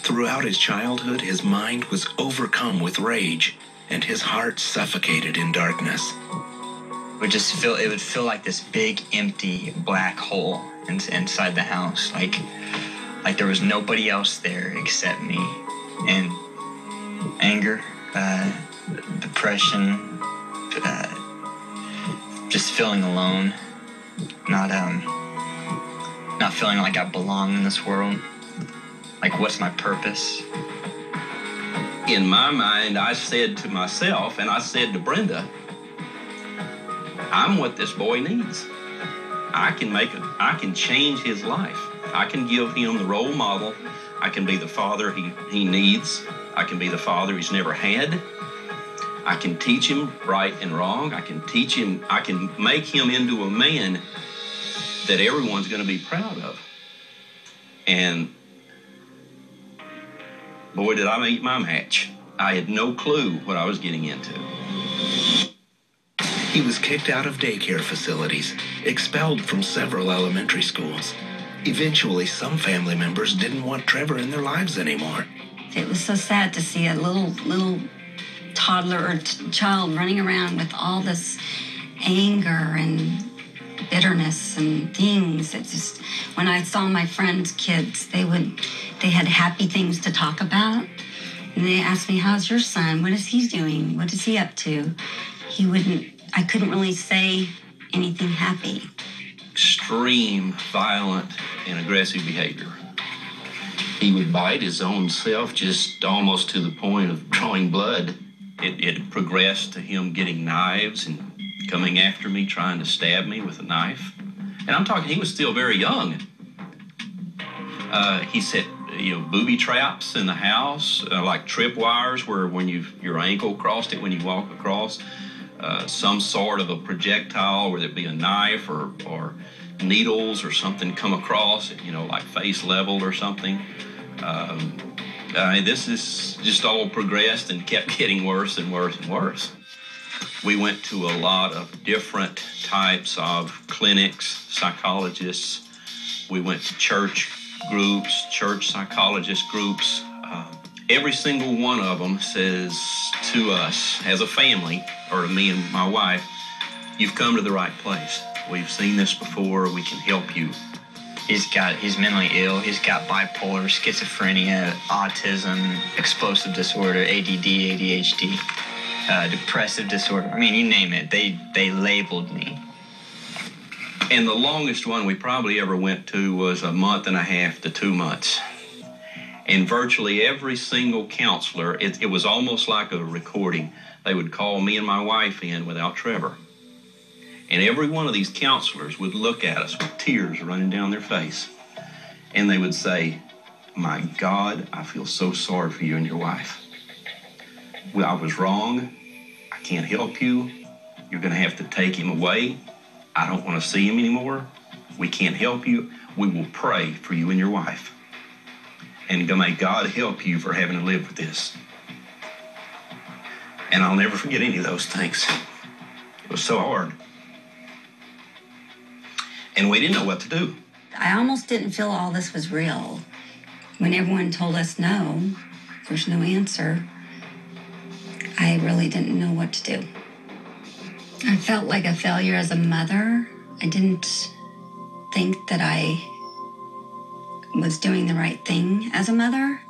Throughout his childhood, his mind was overcome with rage, and his heart suffocated in darkness. It would feel like this big, empty, black hole inside the house. Like there was nobody else there except me. And anger, depression, just feeling alone, not feeling like I belong in this world. Like, what's my purpose? In my mind, I said to myself, and I said to Brenda, I'm what this boy needs. I can change his life. I can give him the role model. I can be the father he needs. I can be the father he's never had. I can teach him right and wrong. I can make him into a man that everyone's going to be proud of. And boy, did I meet my match. I had no clue what I was getting into. He was kicked out of daycare facilities, expelled from several elementary schools. Eventually, some family members didn't want Trevor in their lives anymore. It was so sad to see a little toddler or child running around with all this anger and bitterness and things. It just, when I saw my friends' kids, they had happy things to talk about. And they asked me, how's your son? What is he doing? What is he up to? I couldn't really say anything happy. Extreme, violent, and aggressive behavior. He would bite his own self just almost to the point of drawing blood. It progressed to him getting knives and coming after me, trying to stab me with a knife. And I'm talking, he was still very young. He set, booby traps in the house, like tripwires where when your ankle crossed it when you walk across. Some sort of a projectile, whether it be a knife or needles or something come across, like face leveled or something. This is just all progressed and kept getting worse and worse and worse. We went to a lot of different types of clinics, psychologists. We went to church groups, church psychologist groups. Every single one of them says to us as a family, or to me and my wife, you've come to the right place. We've seen this before. We can help you. He's mentally ill. He's got bipolar, schizophrenia, autism, explosive disorder, ADD, ADHD, depressive disorder. I mean, you name it. They labeled me. And the longest one we probably ever went to was a month and a half to 2 months. And virtually every single counselor, it was almost like a recording. They would call me and my wife in without Trevor. And every one of these counselors would look at us with tears running down their face. And they would say, my God, I feel so sorry for you and your wife. Well, I was wrong. I can't help you. You're going to have to take him away. I don't want to see him anymore. We can't help you. We will pray for you and your wife. And may God help you for having to live with this. And I'll never forget any of those things. It was so hard. And we didn't know what to do. I almost didn't feel all this was real. When everyone told us no, there's no answer, I really didn't know what to do. I felt like a failure as a mother. I didn't think that I was doing the right thing as a mother.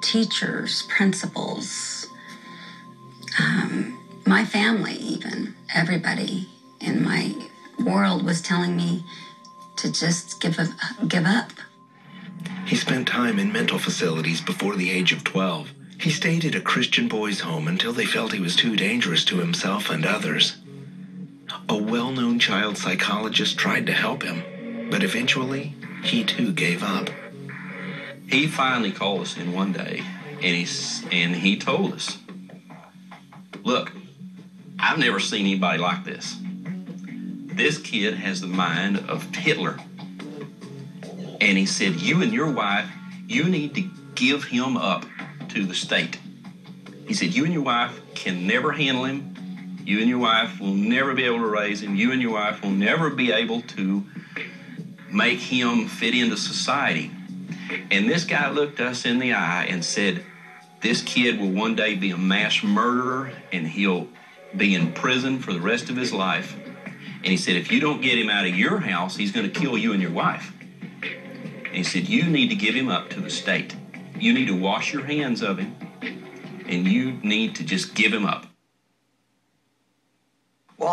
Teachers, principals, my family even, everybody in my world was telling me to just give up. He spent time in mental facilities before the age of 12. He stayed at a Christian boys' home until they felt he was too dangerous to himself and others. A well-known child psychologist tried to help him, but eventually, he too gave up. He finally called us in one day, and he told us, look, I've never seen anybody like this. This kid has the mind of Hitler. And he said, you and your wife, you need to give him up to the state. He said, you and your wife can never handle him. You and your wife will never be able to raise him. You and your wife will never be able to make him fit into society. And this guy looked us in the eye and said, this kid will one day be a mass murderer and he'll be in prison for the rest of his life. And he said, if you don't get him out of your house, he's going to kill you and your wife. And he said, you need to give him up to the state. You need to wash your hands of him, and you need to just give him up. Well,